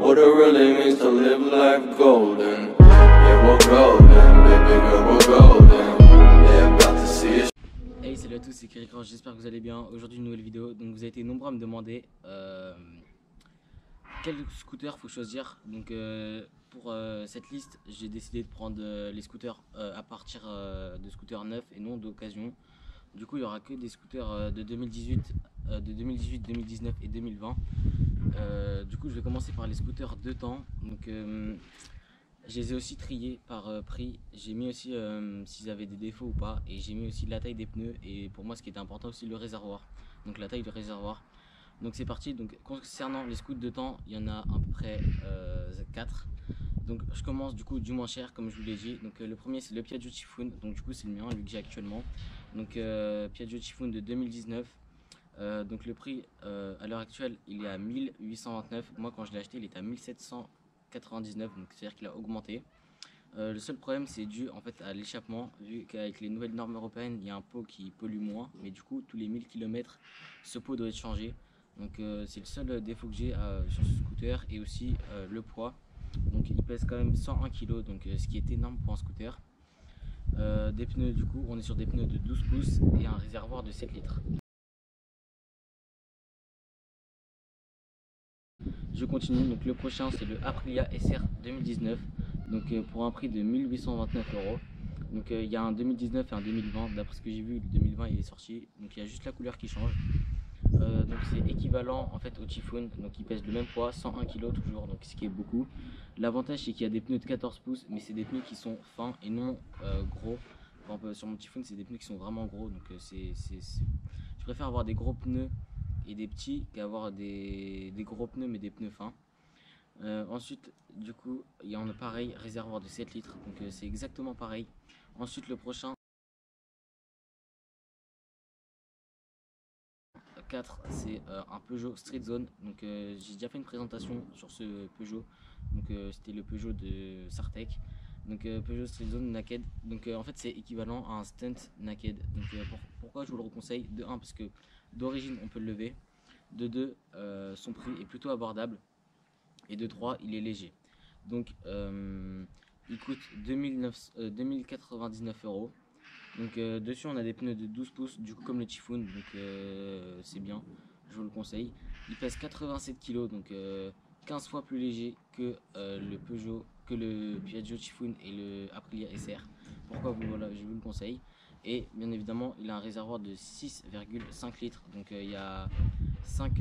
what it really means to live life golden. Yeah, we're golden, baby girl, we're golden. Yeah, about to see it. Hey, salut à tous, c'est Kirikan, j'espère que vous allez bien. Aujourd'hui une nouvelle vidéo. Donc vous avez été nombreux à me demander quel scooter faut choisir. Donc pour cette liste, j'ai décidé de prendre les scooters à partir de scooters neufs et non d'occasion. Du coup il y aura que des scooters de 2018, 2019 et 2020. Du coup je vais commencer par les scooters 2 temps. Donc je les ai aussi triés par prix. J'ai mis aussi s'ils avaient des défauts ou pas. Et j'ai mis aussi la taille des pneus. Et pour moi ce qui était important aussi, le réservoir. Donc la taille du réservoir. Donc c'est parti. Donc concernant les scooters de temps, il y en a à peu près 4. Donc je commence du coup du moins cher comme je vous l'ai dit. Donc le premier c'est le Piaggio Typhoon. Donc du coup c'est le mien, lui que j'ai actuellement. Donc Piaggio Typhoon de 2019. Donc le prix à l'heure actuelle il est à 1829. Moi quand je l'ai acheté il était à 1799, donc c'est à dire qu'il a augmenté. Le seul problème c'est dû en fait à l'échappement, vu qu'avec les nouvelles normes européennes il y a un pot qui pollue moins, mais du coup tous les 1000 km ce pot doit être changé. Donc c'est le seul défaut que j'ai sur ce scooter. Et aussi le poids, donc il pèse quand même 101 kg, donc ce qui est énorme pour un scooter. Des pneus, du coup on est sur des pneus de 12 pouces et un réservoir de 7 litres. Je continue, donc le prochain c'est le Aprilia SR 2019, donc pour un prix de 1829 €. Donc il y a un 2019 et un 2020, d'après ce que j'ai vu le 2020 il est sorti, donc il y a juste la couleur qui change. Donc c'est équivalent en fait au Typhoon, donc il pèse le même poids, 101 kg toujours, donc ce qui est beaucoup. L'avantage c'est qu'il y a des pneus de 14 pouces, mais c'est des pneus qui sont fins et non gros. Par exemple, sur mon Typhoon c'est des pneus qui sont vraiment gros, donc je préfère avoir des gros pneus et des petits qu'avoir des gros pneus mais des pneus fins. Ensuite du coup il y en a pareil, réservoir de 7 litres, donc c'est exactement pareil. Ensuite le prochain 4 c'est un Peugeot Street Zone. Donc j'ai déjà fait une présentation sur ce Peugeot, donc c'était le Peugeot de Sartec. Donc Peugeot Street Zone Naked, donc en fait c'est équivalent à un Stunt Naked. Donc pourquoi je vous le reconseille? De 1 parce que d'origine on peut le lever, de 2 son prix est plutôt abordable, et de 3 il est léger. Donc il coûte 2099 €. Donc dessus on a des pneus de 12 pouces, du coup comme le Typhoon, donc c'est bien, je vous le conseille. Il pèse 87 kg, donc 15 fois plus léger que le Piaggio Typhoon et le Aprilia SR. Pourquoi voilà, je vous le conseille. Et bien évidemment il a un réservoir de 6,5 litres, donc il y a 5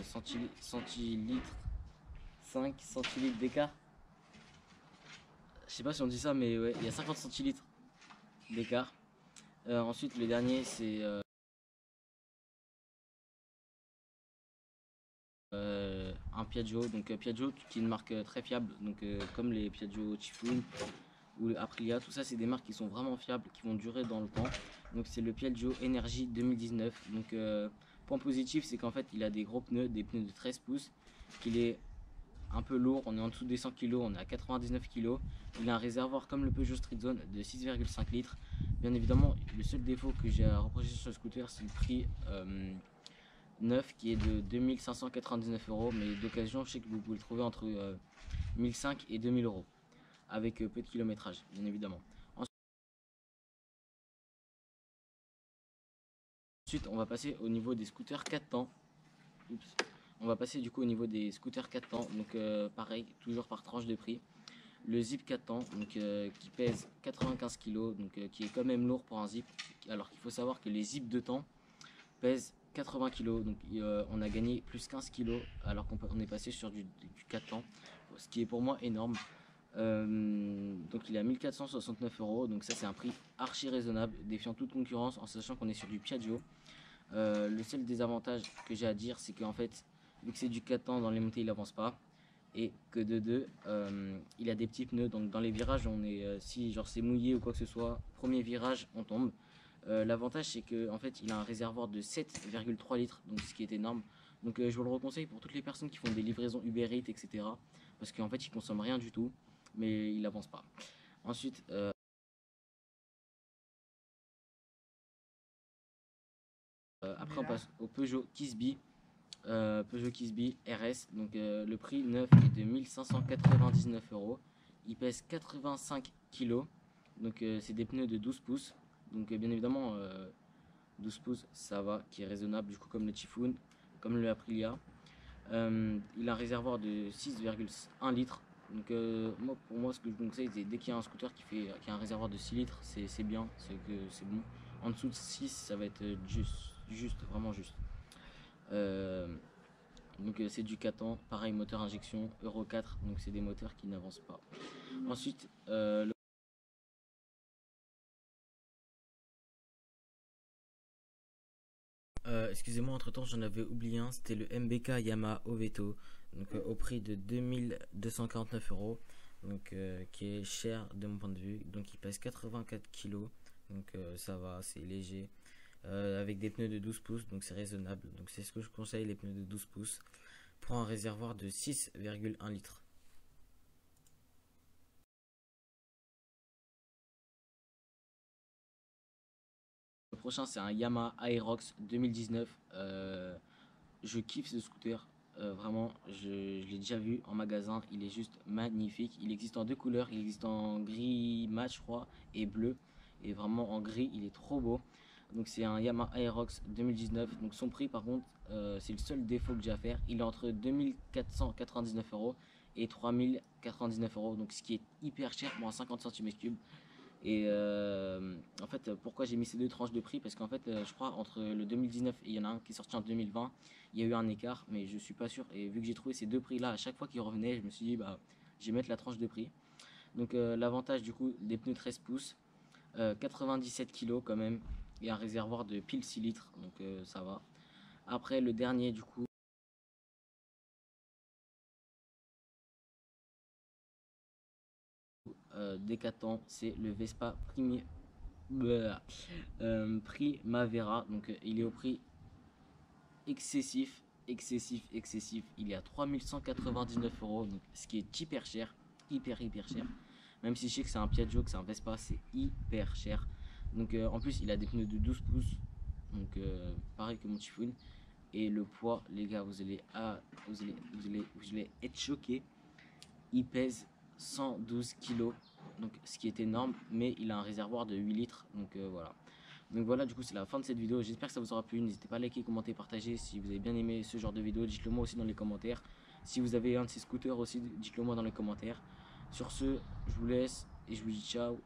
centilitres d'écart. Je sais pas si on dit ça, mais ouais, il y a 50 centilitres d'écart. Ensuite le dernier c'est un Piaggio, donc Piaggio qui est une marque très fiable, donc comme les Piaggio Typhoon ou le Aprilia, tout ça c'est des marques qui sont vraiment fiables, qui vont durer dans le temps. Donc c'est le Piaggio Energy 2019. Donc point positif c'est qu'en fait il a des gros pneus, des pneus de 13 pouces, qu'il est un peu lourd, on est en dessous des 100 kg, on est à 99 kg. Il a un réservoir comme le Peugeot Street Zone de 6,5 litres. Bien évidemment le seul défaut que j'ai à reprocher sur le scooter c'est le prix neuf qui est de 2599 €, mais d'occasion je sais que vous pouvez le trouver entre 1005 et 2000 € avec peu de kilométrage bien évidemment. Ensuite on va passer au niveau des scooters 4 temps. Oups. On va passer du coup au niveau des scooters 4 temps, donc pareil, toujours par tranche de prix. Le Zip 4 temps, donc qui pèse 95 kg, donc qui est quand même lourd pour un Zip, alors qu'il faut savoir que les Zip 2 temps pèsent 80 kg, donc on a gagné plus 15 kg alors qu'on est passé sur du 4 temps, ce qui est pour moi énorme. Donc il est à 1469 €, donc ça c'est un prix archi raisonnable, défiant toute concurrence, en sachant qu'on est sur du Piaggio. Le seul désavantage que j'ai à dire c'est qu'en fait vu que c'est du 4 temps, dans les montées il avance pas, et que de 2 il a des petits pneus, donc dans les virages on est si genre c'est mouillé ou quoi que ce soit, premier virage on tombe. L'avantage c'est que en fait il a un réservoir de 7,3 litres, donc ce qui est énorme. Donc je vous le reconseille pour toutes les personnes qui font des livraisons Uber Eats etc, parce qu'en fait il consomme rien du tout mais il avance pas. Ensuite après on passe au Peugeot Kisby. Peugeot Kisby RS, donc le prix neuf est de 1599 €. Il pèse 85 kg, donc c'est des pneus de 12 pouces, donc bien évidemment 12 pouces ça va, qui est raisonnable du coup, comme le Typhoon, comme le Aprilia. Il a un réservoir de 6,1 litres, donc pour moi ce que je vous conseille, c'est dès qu'il y a un scooter qui a un réservoir de 6 litres, c'est bien, c'est bon. En dessous de 6 ça va être juste vraiment juste. Donc c'est du Catan, pareil, moteur injection Euro 4, donc c'est des moteurs qui n'avancent pas. Ensuite excusez-moi, entre temps j'en avais oublié un, c'était le MBK Yamaha Oveto, donc au prix de 2249 €, donc qui est cher de mon point de vue. Donc il pèse 84 kg, donc ça va, c'est léger, avec des pneus de 12 pouces, donc c'est raisonnable. Donc c'est ce que je conseille, les pneus de 12 pouces pour un réservoir de 6,1 litres. Le prochain c'est un Yamaha Aerox 2019. Je kiffe ce scooter, vraiment, je l'ai déjà vu en magasin, il est juste magnifique. Il existe en deux couleurs, il existe en gris mat je crois et bleu, et vraiment en gris il est trop beau. Donc c'est un Yamaha Aerox 2019, donc son prix par contre, c'est le seul défaut que j'ai à faire, il est entre 2499 € et 3099 €, donc ce qui est hyper cher pour un 50 cm3. Et en fait, pourquoi j'ai mis ces deux tranches de prix? Parce qu'en fait, je crois entre le 2019 et il y en a un qui est sorti en 2020, il y a eu un écart, mais je suis pas sûr. Et vu que j'ai trouvé ces deux prix là à chaque fois qu'ils revenaient, je me suis dit bah je vais mettre la tranche de prix. Donc l'avantage du coup des pneus 13 pouces, 97 kg quand même, et un réservoir de pile 6 litres, donc ça va. Après le dernier du coup, Decathlon, c'est le Vespa Primavera, donc il est au prix excessif, excessif. Il est à 3199 €, donc ce qui est hyper cher, hyper cher. Même si je sais que c'est un Piaggio, que c'est un Vespa, c'est hyper cher. Donc en plus, il a des pneus de 12 pouces, donc pareil que mon Typhoon. Et le poids, les gars, vous allez être choqués. Il pèse 112 kg, donc ce qui est énorme, mais il a un réservoir de 8 litres, donc voilà. Donc voilà, du coup c'est la fin de cette vidéo, j'espère que ça vous aura plu. N'hésitez pas à liker, commenter, partager si vous avez bien aimé ce genre de vidéo, dites-le moi aussi dans les commentaires. Si vous avez un de ces scooters aussi, dites-le moi dans les commentaires. Sur ce, je vous laisse et je vous dis ciao.